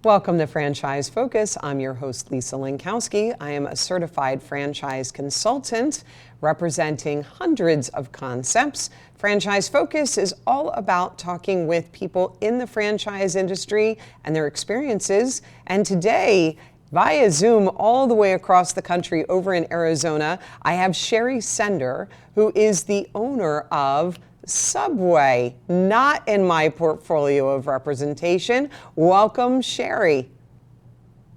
Welcome to Franchise Focus. I'm your host, Lisa Linkowski. I am a certified franchise consultant representing hundreds of concepts. Franchise Focus is all about talking with people in the franchise industry and their experiences. And today, via Zoom all the way across the country over in Arizona, I have Sheri Sender, who is the owner of Subway, not in my portfolio of representation. Welcome, Sheri.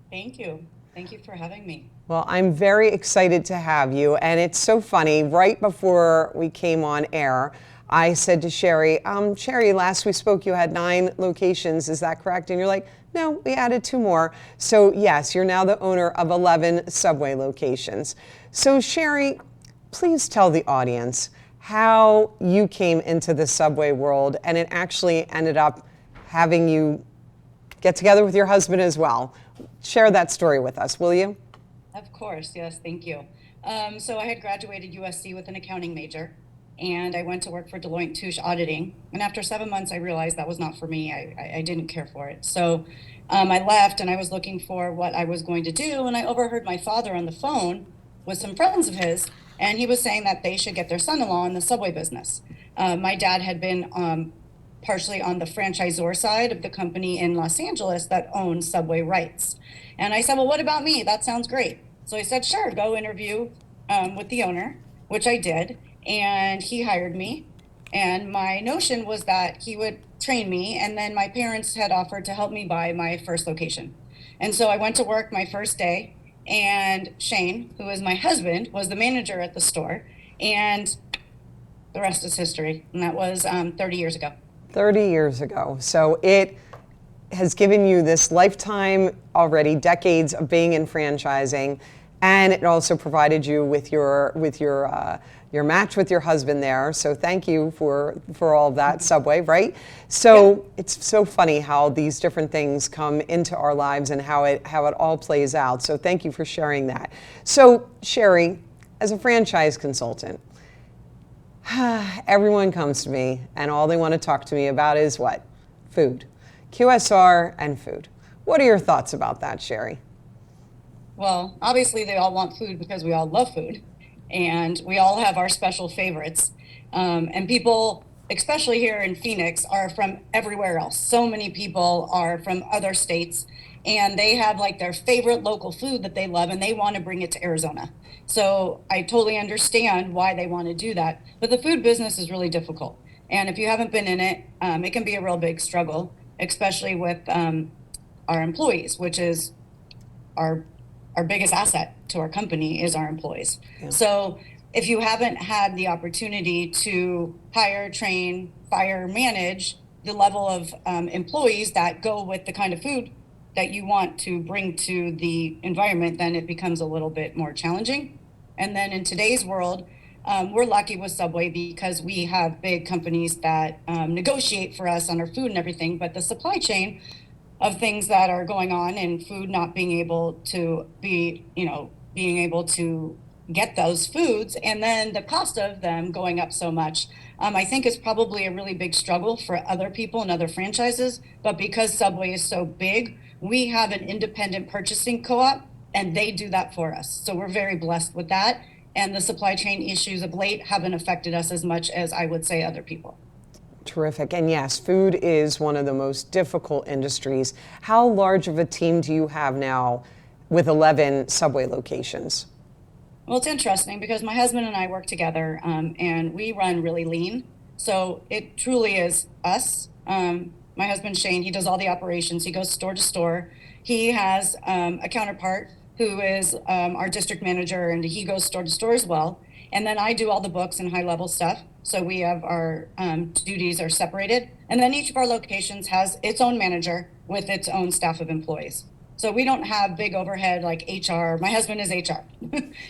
Thank you. Thank you for having me. Well, I'm very excited to have you. And it's so funny, right before we came on air, I said to Sheri, Sheri, last we spoke, you had 9 locations. Is that correct? And you're like, no, we added 2 more. So yes, you're now the owner of 11 Subway locations. So Sheri, please tell the audience how you came into the Subway world, and it actually ended up having you get together with your husband as well. Share that story with us, will you? Of course, yes, thank you. So I had graduated USC with an accounting major, and I went to work for Deloitte & Touche auditing. And after 7 months, I realized that was not for me. I didn't care for it. So I left, and I was looking for what I was going to do, and I overheard my father on the phone with some friends of his, and he was saying that they should get their son-in-law in the Subway business. My dad had been partially on the franchisor side of the company in Los Angeles that owned Subway rights. And I said, well, what about me? That sounds great. So I said, sure, go interview with the owner, which I did. And he hired me. And my notion was that he would train me. And then my parents had offered to help me buy my first location. And so I went to work my first day. And Shane, who is my husband, was the manager at the store. And the rest is history. And that was 30 years ago. 30 years ago. So it has given you this lifetime already, decades of being in franchising, and it also provided you with your match with your husband there. So thank you for all of that, Subway, right? So yeah. It's so funny how these different things come into our lives and how it all plays out. So thank you for sharing that. So Sheri, as a franchise consultant, everyone comes to me and all they want to talk to me about is what? Food. QSR and food. What are your thoughts about that, Sheri? Well, obviously they all want food because we all love food and we all have our special favorites. And people, especially here in Phoenix, are from everywhere else. So many people are from other states and they have like their favorite local food that they love and they want to bring it to Arizona. So I totally understand why they want to do that. But the food business is really difficult. And if you haven't been in it, it can be a real big struggle, especially with our employees, which is our biggest asset to our company is our employees. Yeah. So if you haven't had the opportunity to hire, train, fire, manage the level of employees that go with the kind of food that you want to bring to the environment, then it becomes a little bit more challenging. And then in today's world, we're lucky with Subway because we have big companies that negotiate for us on our food and everything, but the supply chain of things that are going on and food not being able to being able to get those foods and then the cost of them going up so much, I think is probably a really big struggle for other people and other franchises. But because Subway is so big, we have an independent purchasing co-op and they do that for us. So we're very blessed with that. And the supply chain issues of late haven't affected us as much as I would say other people. Terrific. And yes, food is one of the most difficult industries. How large of a team do you have now with 11 Subway locations? Well, it's interesting because my husband and I work together and we run really lean. So it truly is us. My husband, Shane, he does all the operations. He goes store to store. He has a counterpart who is our district manager, and he goes store to store as well. And then I do all the books and high level stuff. So we have our duties are separated. And then each of our locations has its own manager with its own staff of employees. So we don't have big overhead like HR. My husband is HR.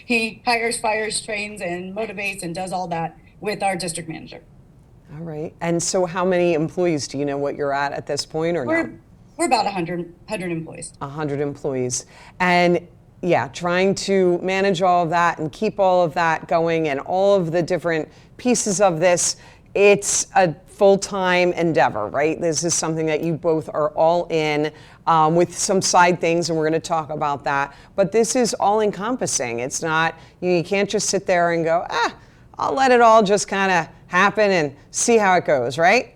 He hires, fires, trains, and motivates and does all that with our district manager. All right. And so how many employees do you know what you're at this point or no? We're about 100 employees. 100 employees. And yeah, trying to manage all of that and keep all of that going and all of the different pieces of this it's a full-time endeavor, right? This is something that you both are all in, with some side things, and we're going to talk about that. But this is all encompassing. It's not, you can't just sit there and go, I'll let it all just kind of happen and see how it goes, right?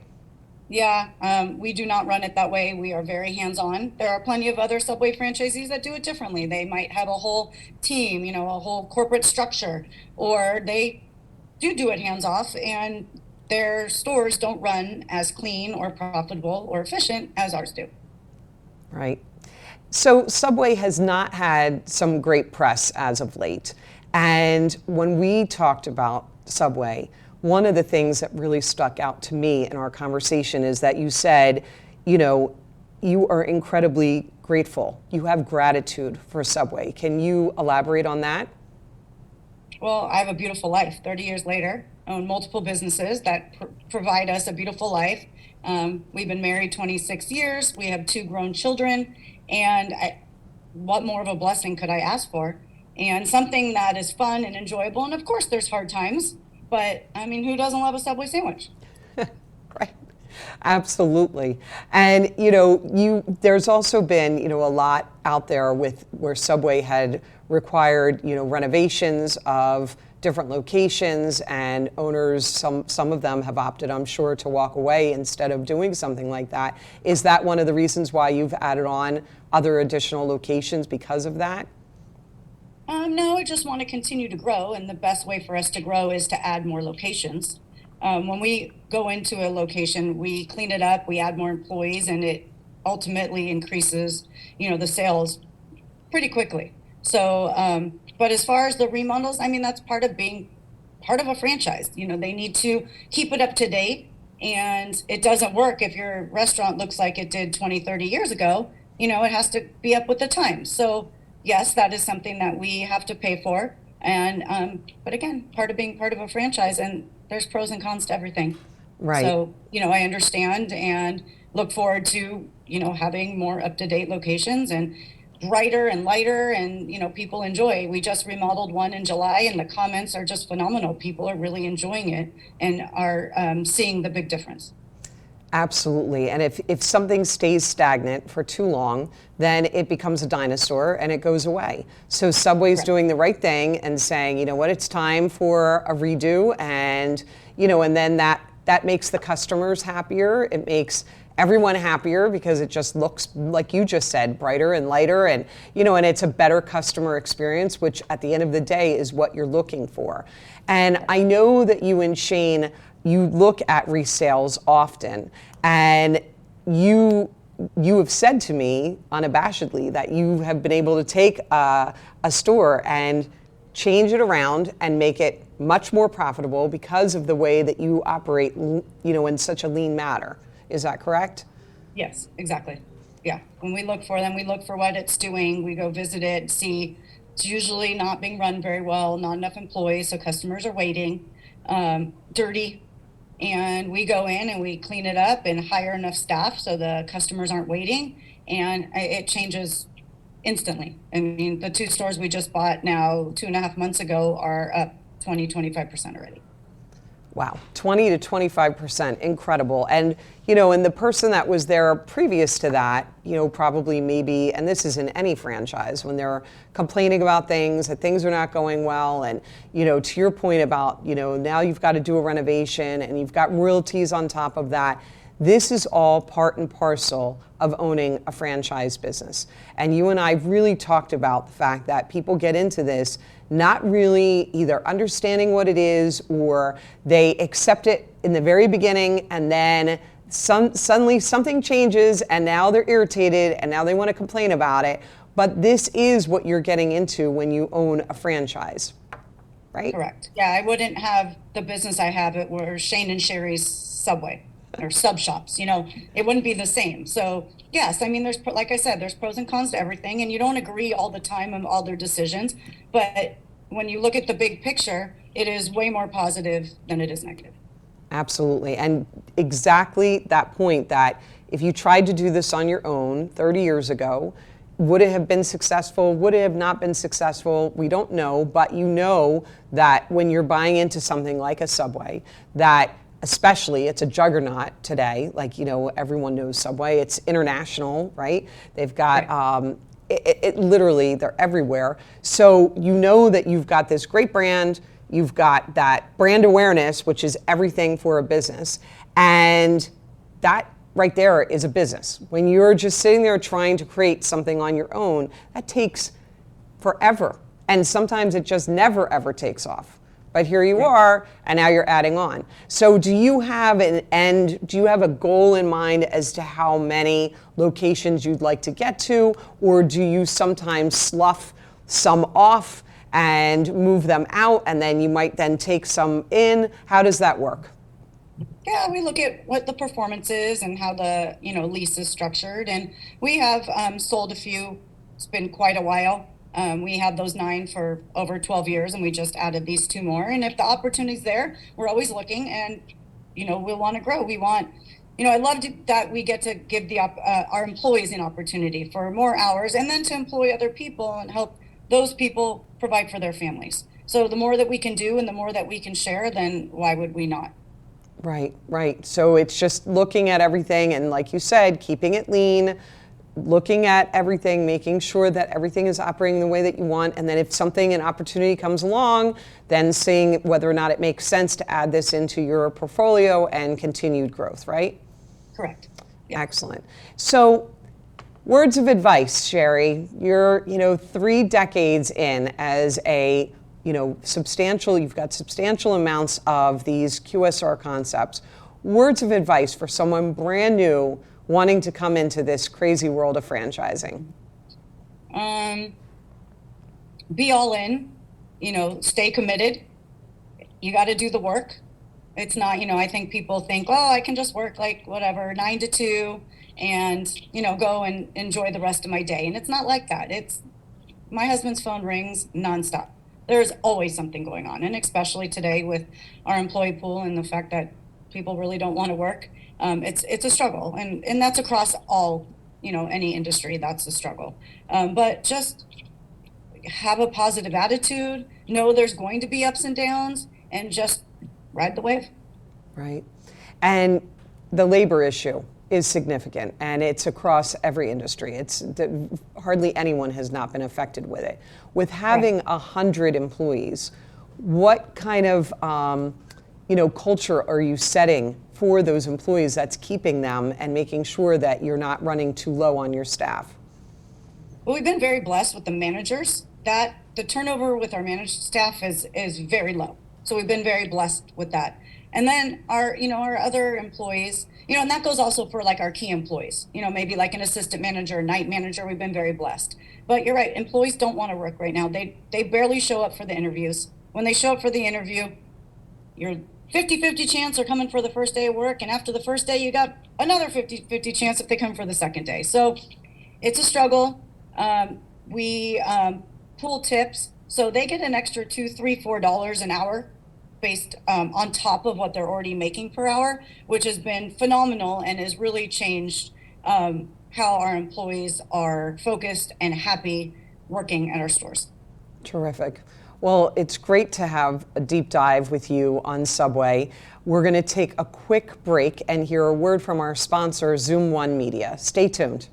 Yeah, we do not run it that way. We are very hands-on. There are plenty of other Subway franchisees that do it differently. They might have a whole team, a whole corporate structure, or they do it hands-off, and their stores don't run as clean or profitable or efficient as ours do. Right. So Subway has not had some great press as of late. And when we talked about Subway, one of the things that really stuck out to me in our conversation is that you said, you are incredibly grateful. You have gratitude for Subway. Can you elaborate on that? Well, I have a beautiful life. 30 years later, own multiple businesses that provide us a beautiful life. We've been married 26 years. We have 2 grown children. And what more of a blessing could I ask for? And something that is fun and enjoyable. And of course, there's hard times. But I mean, who doesn't love a Subway sandwich? Right. Absolutely. And, there's also been, a lot out there with where Subway had required, renovations of different locations, and owners, some of them have opted, I'm sure, to walk away instead of doing something like that. Is that one of the reasons why you've added on other additional locations because of that? No, I just want to continue to grow, and the best way for us to grow is to add more locations. When we go into a location, we clean it up, we add more employees, and it ultimately increases, the sales pretty quickly. So, but as far as the remodels, I mean, that's part of being part of a franchise. They need to keep it up to date, and it doesn't work if your restaurant looks like it did 20, 30 years ago. It has to be up with the times. So yes, that is something that we have to pay for. And, but again, part of being part of a franchise, and there's pros and cons to everything. Right. So, I understand and look forward to, having more up-to-date locations and brighter and lighter, and, people enjoy. We just remodeled one in July, and the comments are just phenomenal. People are really enjoying it and are seeing the big difference. Absolutely. And if something stays stagnant for too long, then it becomes a dinosaur and it goes away. So Subway's doing the right thing and saying, it's time for a redo, and, and then that makes the customers happier. It makes everyone happier because it just looks, like you just said, brighter and lighter, and, and it's a better customer experience, which at the end of the day is what you're looking for. And I know that you and Shane, you look at resales often, and you have said to me unabashedly that you have been able to take a store and change it around and make it much more profitable because of the way that you operate, in such a lean manner. Is that correct? Yes, exactly. Yeah. When we look for them, we look for what it's doing. We go visit it, see it's usually not being run very well, not enough employees, so customers are waiting, dirty. And we go in and we clean it up and hire enough staff so the customers aren't waiting, and it changes instantly. I mean, the 2 stores we just bought now 2.5 months ago are up 20-25% already. Wow, 20 to 25%, incredible. And, and the person that was there previous to that, probably maybe, and this is in any franchise, when they're complaining about things, that things are not going well, and, to your point about, now you've got to do a renovation and you've got royalties on top of that. This is all part and parcel of owning a franchise business. And you and I really talked about the fact that people get into this not really either understanding what it is, or they accept it in the very beginning, and then suddenly something changes and now they're irritated and now they want to complain about it. But this is what you're getting into when you own a franchise, right? Correct. Yeah, I wouldn't have the business I have. It were Shane and Sheri's Subway or sub shops, it wouldn't be the same. So yes, I mean, there's, like I said, there's pros and cons to everything, and you don't agree all the time on all their decisions. But when you look at the big picture, it is way more positive than it is negative. Absolutely. And exactly that point, that if you tried to do this on your own 30 years ago, would it have been successful? Would it have not been successful? We don't know, but that when you're buying into something like a Subway, that especially, it's a juggernaut today. Like, everyone knows Subway. It's international, right? They've got, it literally, they're everywhere. So you know that you've got this great brand, you've got that brand awareness, which is everything for a business. And that right there is a business. When you're just sitting there trying to create something on your own, that takes forever. And sometimes it just never, ever takes off. But here you are, and now you're adding on. So do you have an end, do you have a goal in mind as to how many locations you'd like to get to? Or do you sometimes slough some off and move them out, and then you might then take some in? How does that work? Yeah, we look at what the performance is and how the lease is structured, and we have sold a few. It's been quite a while. We had those 9 for over 12 years, and we just added these 2 more. And if the opportunity's there, we're always looking, and we'll want to grow. We want, I love that we get to give our employees an opportunity for more hours, and then to employ other people and help those people provide for their families. So the more that we can do and the more that we can share, then why would we not? Right. So it's just looking at everything, and like you said, keeping it lean, looking at everything, making sure that everything is operating the way that you want. And then if an opportunity comes along, then seeing whether or not it makes sense to add this into your portfolio and continued growth, right? Correct. Yeah. Excellent. So words of advice, Sheri. You're 3 decades in as a you've got substantial amounts of these QSR concepts. Words of advice for someone brand new wanting to come into this crazy world of franchising. Be all in, stay committed. You got to do the work. It's not, I think people think, oh, I can just work like whatever, 9 to 2 and, go and enjoy the rest of my day. And it's not like that. It's my husband's phone rings nonstop. There's always something going on. And especially today with our employee pool and the fact that people really don't want to work. It's a struggle, and that's across all, any industry. That's a struggle. But just have a positive attitude. Know there's going to be ups and downs, and just ride the wave. Right. And the labor issue is significant, and it's across every industry. Hardly anyone has not been affected with it. With having 100 employees, what kind of culture are you setting for those employees that's keeping them and making sure that you're not running too low on your staff? Well, we've been very blessed with the managers. That the turnover with our managed staff is very low. So we've been very blessed with that. And then our other employees, and that goes also for like our key employees, maybe like an assistant manager, night manager, we've been very blessed. But you're right, employees don't want to work right now. They barely show up for the interviews. When they show up for the interview, you're 50-50 chance they're coming for the first day of work, and after the first day you got another 50-50 chance if they come for the second day. So it's a struggle. We pool tips, so they get an extra $2, $3, $4 an hour based on top of what they're already making per hour, which has been phenomenal and has really changed how our employees are focused and happy working at our stores. Terrific. Well, it's great to have a deep dive with you on Subway. We're going to take a quick break and hear a word from our sponsor, Zoom One Media. Stay tuned.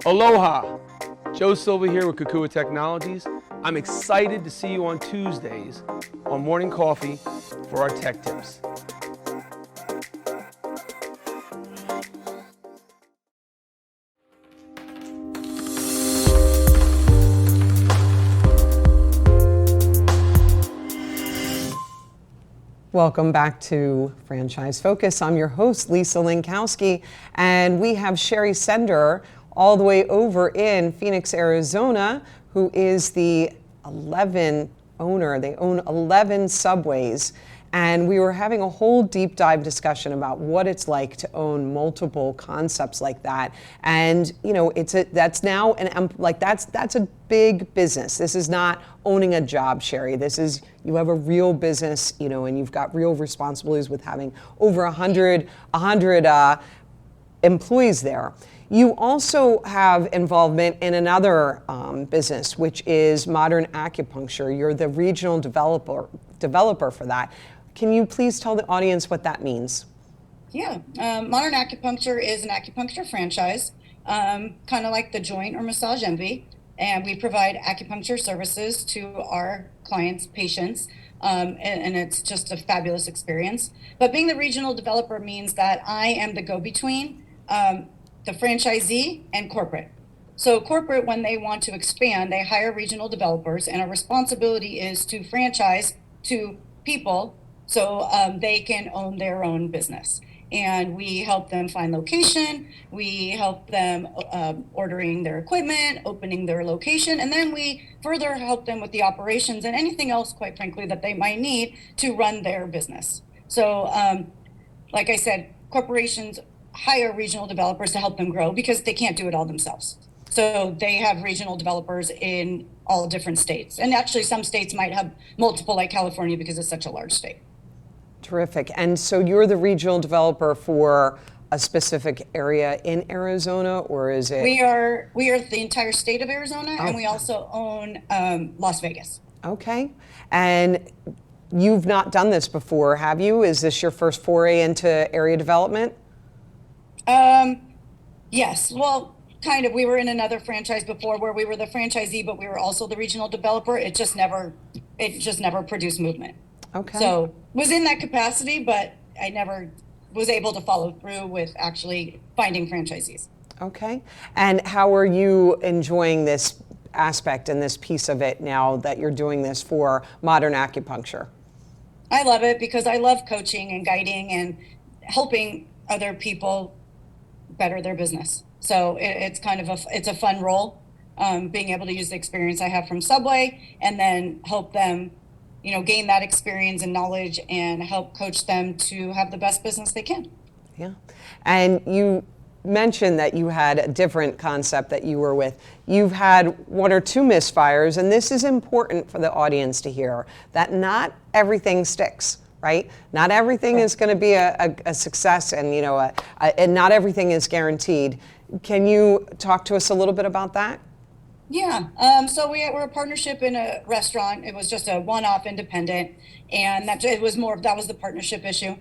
Aloha! Joe Silva here with Kukua Technologies. I'm excited to see you on Tuesdays on Morning Coffee for our tech tips. Welcome back to Franchise Focus. I'm your host, Lisa Linkowski, and we have Sheri Sender all the way over in Phoenix, Arizona, who is the 11 owner. They own 11 Subways, and we were having a whole deep dive discussion about what it's like to own multiple concepts like that. And you know, that's a big business. This is not owning a job, Sheri. This is, you have a real business, you know, and you've got real responsibilities with having over 100 employees there. You also have involvement in another business, which is Modern Acupuncture. You're the regional developer for that. Can you please tell the audience what that means? Yeah, Modern Acupuncture is an acupuncture franchise, kind of like the Joint or Massage Envy, and we provide acupuncture services to our clients, patients, and it's just a fabulous experience. But being the regional developer means that I am the go-between, the franchisee and corporate. So corporate, when they want to expand, they hire regional developers, and our responsibility is to franchise to people so they can own their own business. And we help them find location, we help them ordering their equipment, opening their location, and then we further help them with the operations and anything else, quite frankly, that they might need to run their business. So like I said, corporations hire regional developers to help them grow because they can't do it all themselves. So they have regional developers in all different states. And actually some states might have multiple, like California, because it's such a large state. Terrific. And so you're the regional developer for a specific area in Arizona, or is it? We are the entire state of Arizona, and we also own Las Vegas. Okay. And you've not done this before, have you? Is this your first foray into area development? Yes. Well, kind of. We were in another franchise before where we were the franchisee, but we were also the regional developer. It just never produced movement. Okay. So was in that capacity, but I never was able to follow through with actually finding franchisees. Okay. And how are you enjoying this aspect and this piece of it now that you're doing this for Modern Acupuncture? I love it because I love coaching and guiding and helping other people better their business. So it's kind of it's a fun role, being able to use the experience I have from Subway and then help them, you know, gain that experience and knowledge and help coach them to have the best business they can. Yeah. And you mentioned that you had a different concept that you were with. You've had one or two misfires, and this is important for the audience to hear, that not everything sticks, right? Not everything is going to be a success, and you know, and not everything is guaranteed. Can you talk to us a little bit about that? Yeah. So we're a partnership in a restaurant. It was just a one-off independent, and that was the partnership issue.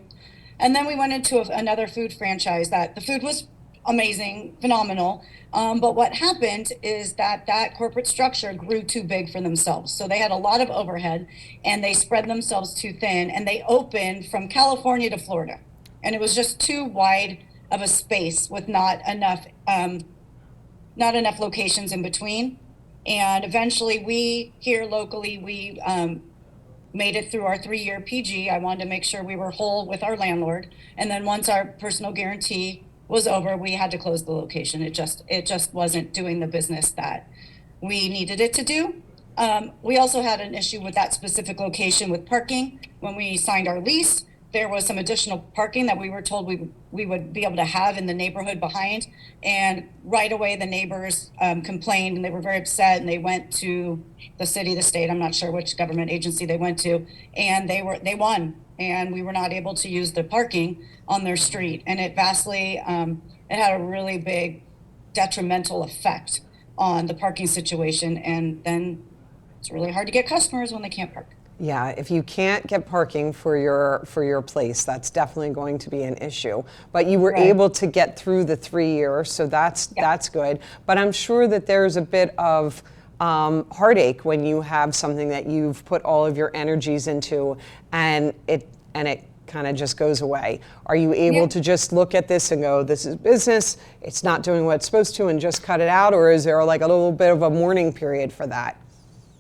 And then we went into another food franchise that the food was amazing, phenomenal. But what happened is that corporate structure grew too big for themselves. So they had a lot of overhead and they spread themselves too thin, and they opened from California to Florida. And it was just too wide of a space with not enough locations in between. And eventually we here locally, we made it through our 3-year PG. I wanted to make sure we were whole with our landlord. And then once our personal guarantee was over, we had to close the location. It just wasn't doing the business that we needed it to do. We also had an issue with that specific location with parking. When we signed our lease, there was some additional parking that we were told we would be able to have in the neighborhood behind. And right away, the neighbors complained, and they were very upset, and they went to the city, the state, I'm not sure which government agency they went to, and they won. And we were not able to use the parking on their street. And it vastly, it had a really big detrimental effect on the parking situation. And then it's really hard to get customers when they can't park. Yeah, if you can't get parking for your place, that's definitely going to be an issue. But you were able to get through the 3 years, so that's good. But I'm sure that there's a bit of heartache when you have something that you've put all of your energies into, and it kind of just goes away. Are you able to just look at this and go, this is business, it's not doing what it's supposed to, and just cut it out, or is there like a little bit of a mourning period for that?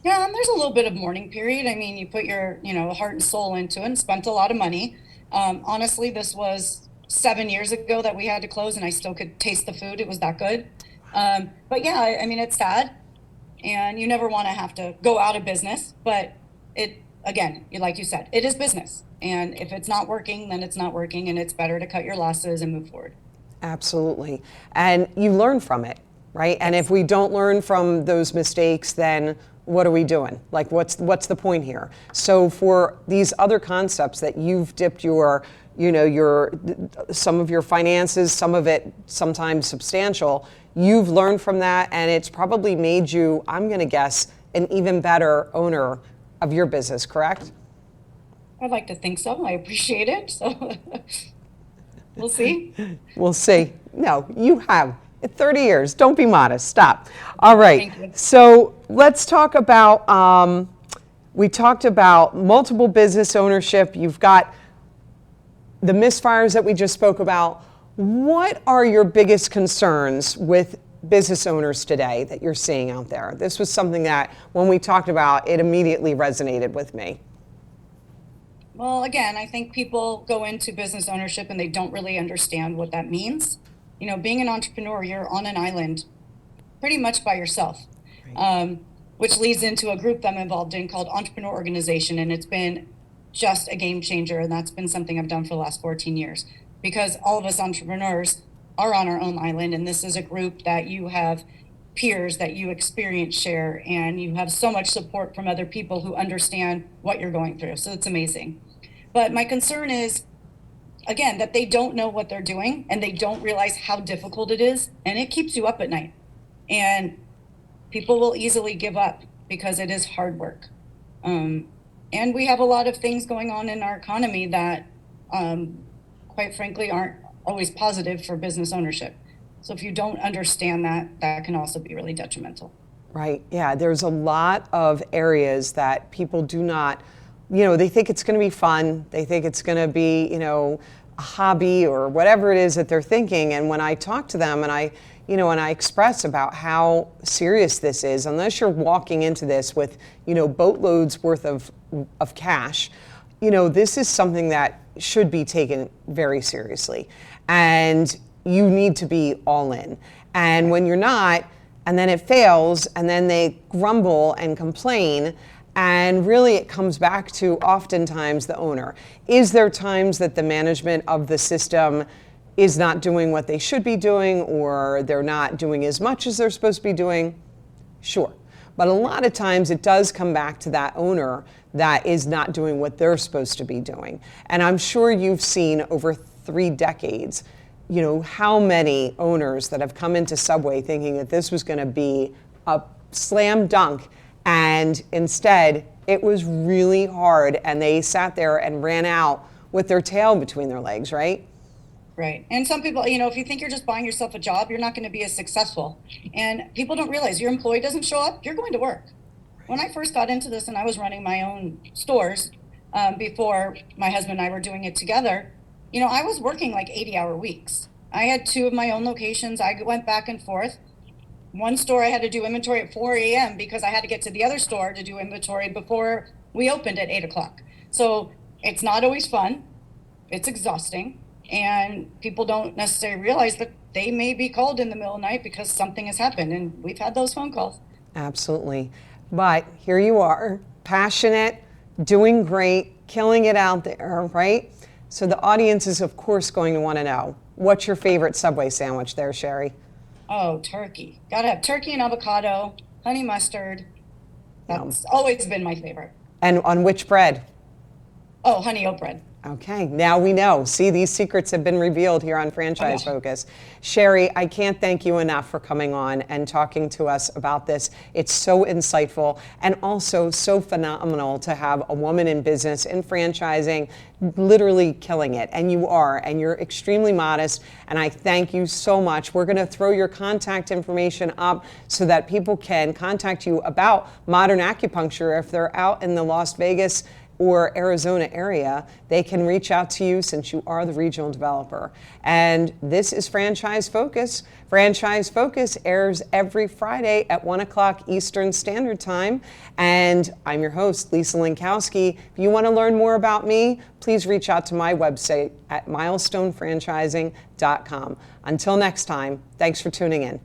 Yeah, there's a little bit of mourning period. I mean, you put your, heart and soul into it and spent a lot of money. Honestly, this was 7 years ago that we had to close, and I still could taste the food. It was that good. But yeah, I mean, it's sad, and you never want to have to go out of business. But again, like you said, it is business. And if it's not working, then it's not working, and it's better to cut your losses and move forward. Absolutely. And you learn from it, right? And if we don't learn from those mistakes, then what are we doing? Like, what's the point here? So for these other concepts that you've dipped your some of your finances, some of it sometimes substantial, you've learned from that, and it's probably made you, I'm going to guess, an even better owner of your business, correct? I'd like to think so. I appreciate it. So we'll see. We'll see. No, you have 30 years. Don't be modest. Stop. All right. Thank you. So let's talk about, we talked about multiple business ownership. You've got the misfires that we just spoke about. What are your biggest concerns with business owners today that you're seeing out there? This was something that when we talked about, it immediately resonated with me. Well, again, I think people go into business ownership and they don't really understand what that means. Being an entrepreneur, you're on an island pretty much by yourself, right. Which leads into a group that I'm involved in called Entrepreneur Organization. And it's been just a game changer. And that's been something I've done for the last 14 years because all of us entrepreneurs are on our own island. And this is a group that you have peers that you experience share, and you have so much support from other people who understand what you're going through. So it's amazing. But my concern is, again, that they don't know what they're doing and they don't realize how difficult it is, and it keeps you up at night. And people will easily give up because it is hard work. And we have a lot of things going on in our economy that, quite frankly, aren't always positive for business ownership. So if you don't understand that, that can also be really detrimental. Right. Yeah. There's a lot of areas that people do not, they think it's going to be fun. They think it's going to be, a hobby or whatever it is that they're thinking. And when I talk to them and I express about how serious this is, unless you're walking into this with, boatloads worth of cash, this is something that should be taken very seriously. And you need to be all in. And when you're not, and then it fails, and then they grumble and complain, and really it comes back to oftentimes the owner. Is there times that the management of the system is not doing what they should be doing, or they're not doing as much as they're supposed to be doing? Sure. But a lot of times it does come back to that owner that is not doing what they're supposed to be doing. And I'm sure you've seen over 3 decades, how many owners that have come into Subway thinking that this was going to be a slam dunk, and instead it was really hard, and they sat there and ran out with their tail between their legs, right? Right. And some people, if you think you're just buying yourself a job, you're not going to be as successful. And people don't realize your employee doesn't show up, you're going to work. When I first got into this and I was running my own stores before my husband and I were doing it together, I was working like 80-hour weeks. I had 2 of my own locations. I went back and forth. One store I had to do inventory at 4 a.m. because I had to get to the other store to do inventory before we opened at 8 o'clock. So it's not always fun. It's exhausting. And people don't necessarily realize that they may be called in the middle of the night because something has happened. And we've had those phone calls. Absolutely. But here you are, passionate, doing great, killing it out there, right? So the audience is, of course, going to want to know, what's your favorite Subway sandwich there, Sheri? Oh, turkey. Gotta have turkey and avocado, honey mustard. That's always been my favorite. And on which bread? Oh, honey oat bread. Okay, now we know. See, these secrets have been revealed here on Franchise Focus. Sheri, I can't thank you enough for coming on and talking to us about this. It's so insightful and also so phenomenal to have a woman in business, in franchising, literally killing it. And you are, and you're extremely modest, and I thank you so much. We're gonna throw your contact information up so that people can contact you about Modern Acupuncture if they're out in the Las Vegas or Arizona area, they can reach out to you since you are the regional developer. And this is Franchise Focus. Franchise Focus airs every Friday at 1 o'clock Eastern Standard Time. And I'm your host, Lisa Lankowski. If you want to learn more about me, please reach out to my website at milestonefranchising.com. Until next time, thanks for tuning in.